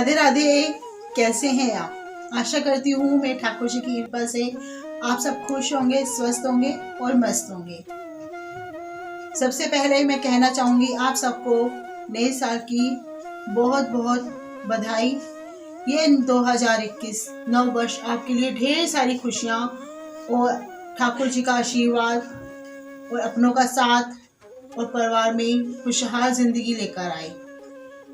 राधे राधे। कैसे हैं आप? आशा करती हूँ मैं ठाकुर जी की कृपा से आप सब खुश होंगे, स्वस्थ होंगे और मस्त होंगे। सबसे पहले मैं कहना चाहूंगी आप सबको नए साल की बहुत बहुत बधाई। ये 2021 नव वर्ष आपके लिए ढेर सारी खुशियाँ और ठाकुर जी का आशीर्वाद और अपनों का साथ और परिवार में खुशहाल जिंदगी लेकर आए।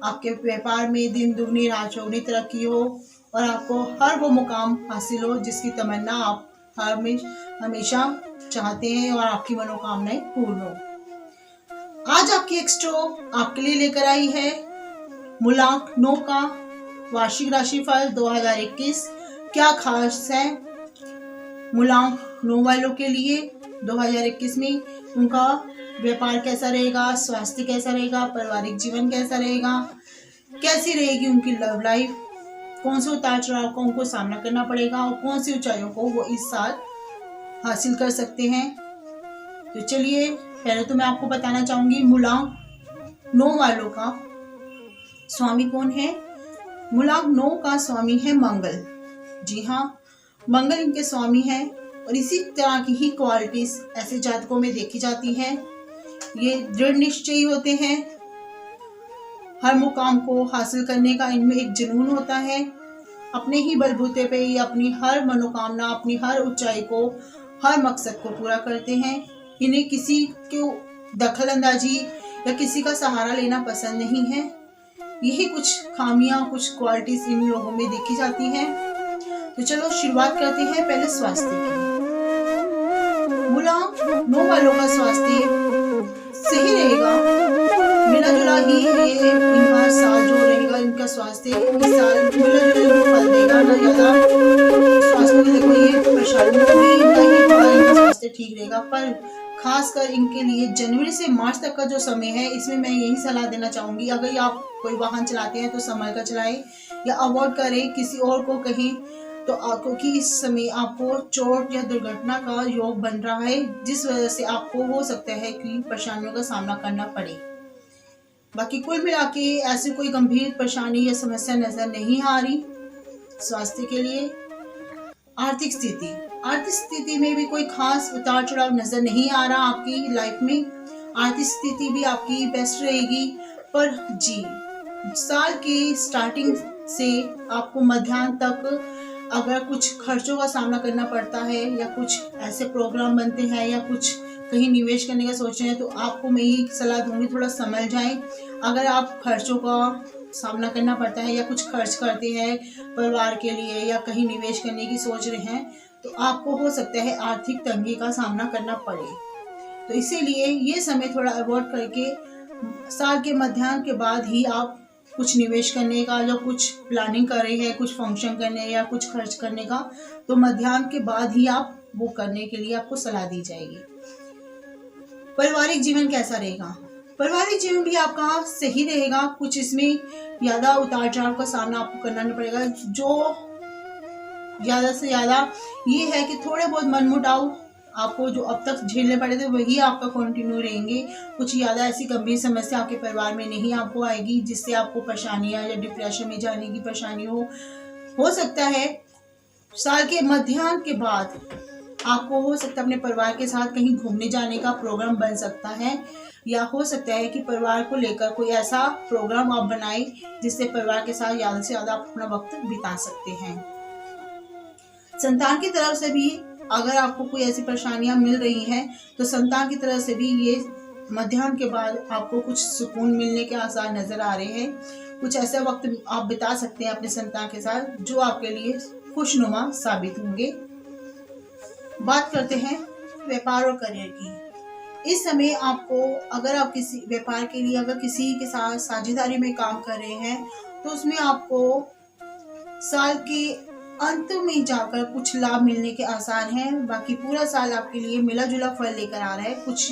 आपके व्यापार में दिन दुगनी रात चौगुनी तरक्की हो और आपको हर वो मुकाम हासिल हो जिसकी तमन्ना आप हमेशा चाहते हैं और आपकी मनोकामनाएं पूर्ण हो। आज आपकी एक्स्ट्रो आपके लिए लेकर आई है मूलांक 9 का वार्षिक राशिफल 2021। क्या खास है मूलांक 9 वालों के लिए 2021 में? उनका व्यापार कैसा रहेगा, स्वास्थ्य कैसा रहेगा, पारिवारिक जीवन कैसा रहेगा, कैसी रहेगी उनकी लव लाइफ, कौन से उतार चढ़ाव को उनको सामना करना पड़ेगा और कौन सी ऊंचाइयों को वो इस साल हासिल कर सकते हैं। तो चलिए पहले तो मैं आपको बताना चाहूंगी मूलांक 9 वालों का स्वामी कौन है। मूलांक 9 का स्वामी है मंगल। जी हाँ, मंगल इनके स्वामी है और इसी तरह की ही क्वालिटीज ऐसे जातकों में देखी जाती है। ये दृढ़ निश्चयी होते हैं, हर मुकाम को हासिल करने का इनमें एक जुनून होता है। अपने ही बलबूते पे ये अपनी हर मनोकामना, अपनी हर ऊंचाई को, हर मकसद को पूरा करते हैं। इन्हें किसी को दखल अंदाजी या किसी का सहारा लेना पसंद नहीं है। यही कुछ खामियां, कुछ क्वालिटीज इन लोगों में देखी जाती हैं। तो चलो शुरुआत करते हैं पहले स्वास्थ्य की। मूलांक 9 वालों का स्वास्थ्य सही रहेगा, मिला जुला ही ये इनका साल जो रहेगा, इनका स्वास्थ्य इस साल मिला जुला फल देगा। ना ज्यादा स्वास्थ्य में देखो ये परेशानी होगी, ना ही थोड़ा इनका स्वास्थ्य ठीक रहेगा। पर खासकर इनके लिए जनवरी से मार्च तक का जो समय है, इसमें मैं यही सलाह देना चाहूंगी, अगर आप कोई वाहन चलाते हैं तो संभल कर चलाएं या अवॉइड करें किसी और को कहीं तो क्योंकि इस समय आपको चोट या दुर्घटना का योग बन रहा है, जिस वजह से आपको हो सकता है कि परेशानियों का सामना करना पड़े। बाकी कुल मिला के ऐसी कोई गंभीर परेशानी या समस्या नजर नहीं आ रही स्वास्थ्य के लिए। आर्थिक स्थिति में भी कोई खास उतार चढ़ाव नजर नहीं आ रहा आपकी लाइफ में। आर्थिक स्थिति भी आपकी बेस्ट रहेगी। पर जी, साल की स्टार्टिंग से आपको मध्याह्न तक अगर कुछ खर्चों का सामना करना पड़ता है या कुछ ऐसे प्रोग्राम बनते हैं या कुछ कहीं निवेश करने का सोच रहे हैं, तो आपको मैं ये सलाह दूंगी थोड़ा समझ जाएं। अगर आप खर्चों का सामना करना पड़ता है या कुछ खर्च करते हैं परिवार के लिए या कहीं निवेश करने की सोच रहे हैं, तो आपको हो सकता है आर्थिक तंगी का सामना करना पड़े। तो इसीलिए ये समय थोड़ा अवॉइड करके साल के मध्याह्न के बाद ही आप कुछ निवेश करने का या कुछ प्लानिंग कर रहे हैं, कुछ फंक्शन करने या कुछ खर्च करने का, तो मध्याह्न के बाद ही आप वो करने के लिए आपको सलाह दी जाएगी। पारिवारिक जीवन कैसा रहेगा? पारिवारिक जीवन भी आपका सही रहेगा। कुछ इसमें ज्यादा उतार चढ़ाव का सामना आपको करना नहीं पड़ेगा। जो ज्यादा से ज्यादा ये है कि थोड़े बहुत मनमुटाव आपको जो अब तक झेलने पड़े थे वही आपका कंटिन्यू रहेंगे। कुछ ज्यादा ऐसी गंभीर समस्या आपके परिवार में नहीं आपको आएगी जिससे आपको परेशानियां या डिप्रेशन में जाने की परेशानी हो सकता है साल के मध्याह्न के बाद आपको हो सकता है अपने परिवार के साथ कहीं घूमने जाने का प्रोग्राम बन सकता है, या हो सकता है कि परिवार को लेकर कोई ऐसा प्रोग्राम आप बनाएं जिससे परिवार के साथ ज्यादा से ज्यादा अपना वक्त बिता सकते हैं। संतान की तरफ से भी अगर आपको कोई ऐसी परेशानियां मिल रही हैं, तो संतान की तरफ से भी ये मध्याह्न के बाद आपको कुछ सुकून मिलने के आसार नजर आ रहे हैं। कुछ ऐसा वक्त आप बिता सकते हैं अपने संतान के साथ जो आपके लिए खुशनुमा साबित होंगे। बात करते हैं व्यापार और करियर की। इस समय आपको अगर आप किसी व्यापार के लिए अगर किसी के साथ साझेदारी में काम कर रहे हैं, तो उसमें आपको साल के अंत में जाकर कुछ लाभ मिलने के आसार हैं। बाकी पूरा साल आपके लिए मिला जुला फल लेकर आ रहा है। कुछ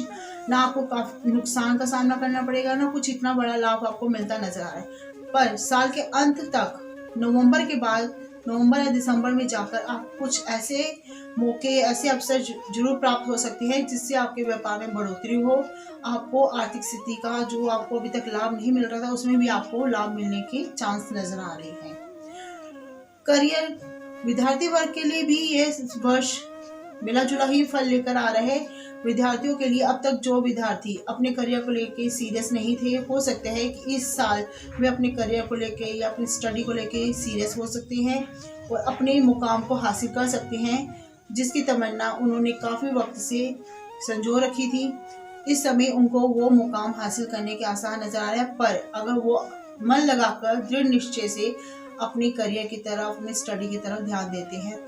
ना आपको काफी नुकसान का सामना करना पड़ेगा, ना कुछ इतना बड़ा लाभ आपको मिलता नजर आ रहा है। पर साल के अंत तक नवंबर के बाद नवंबर या दिसंबर में जाकर आप कुछ ऐसे मौके, ऐसे अवसर जरूर प्राप्त हो सकते हैं जिससे आपके व्यापार में बढ़ोतरी हो। आपको आर्थिक स्थिति का जो आपको अभी तक लाभ नहीं मिल रहा था उसमें भी आपको लाभ मिलने के चांस नजर आ रहे हैं। करियर, विद्यार्थी वर्ग के लिए भी ये वर्ष मिला जुला ही फल लेकर आ रहे हैं। विद्यार्थियों के लिए अब तक जो विद्यार्थी अपने करियर को लेके सीरियस नहीं थे, हो सकता है कि इस साल वे अपने करियर को लेके या अपनी स्टडी को लेके सीरियस हो सकते हैं और अपने मुकाम को हासिल कर सकते हैं, जिसकी तमन्ना उन्होंने काफ़ी वक्त से संजो रखी थी। इस समय उनको वो मुकाम हासिल करने के आसार नजर आ रहे हैं, पर अगर वो मन लगाकर दृढ़ निश्चय से अपने करियर की तरफ, अपनी स्टडी की तरफ ध्यान देते हैं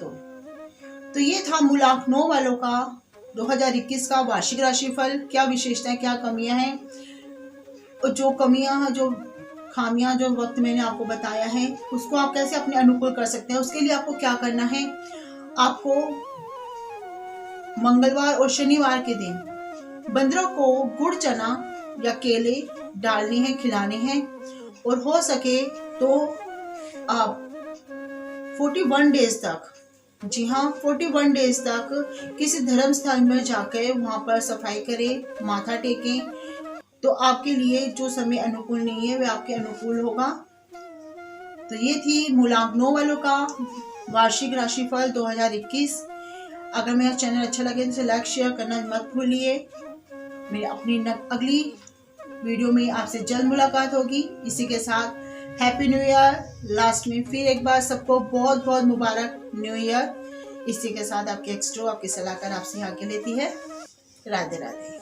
तो ये था मूल आंक 9 वालों का 2021 का वार्षिक राशिफल। क्या विशेषताएं, क्या कमियां हैं, और जो कमियां, जो खामियां, जो वक्त मैंने आपको बताया है उसको आप कैसे अपने अनुकूल कर सकते हैं। उसके लिए आपको क्या करना है, आपको मंगलवार और शनिवार के दिन बंदरों को गुड़, चना या केले डालने हैं, खिलाने हैं, और हो सके तो आप 41 डेज तक, जी हाँ 41 डेज तक किसी धर्म स्थल में जाकर वहां पर सफाई करें, माथा टेकें, तो आपके लिए जो समय अनुकूल नहीं है वह आपके अनुकूल होगा। तो ये थी मूलांक 9 वालों का वार्षिक राशिफल 2021। अगर मेरा चैनल अच्छा लगे तो लाइक शेयर करना मत भूलिए। मेरी अपनी अगली वीडियो में आपसे जल्द मुलाकात होगी। इसी के साथ हैप्पी न्यू ईयर। लास्ट में फिर एक बार सबको बहुत बहुत मुबारक न्यू ईयर। इसी के साथ आपके एक्स्ट्रो, आपकी सलाहकार आपसे आगे लेती है। राधे राधे।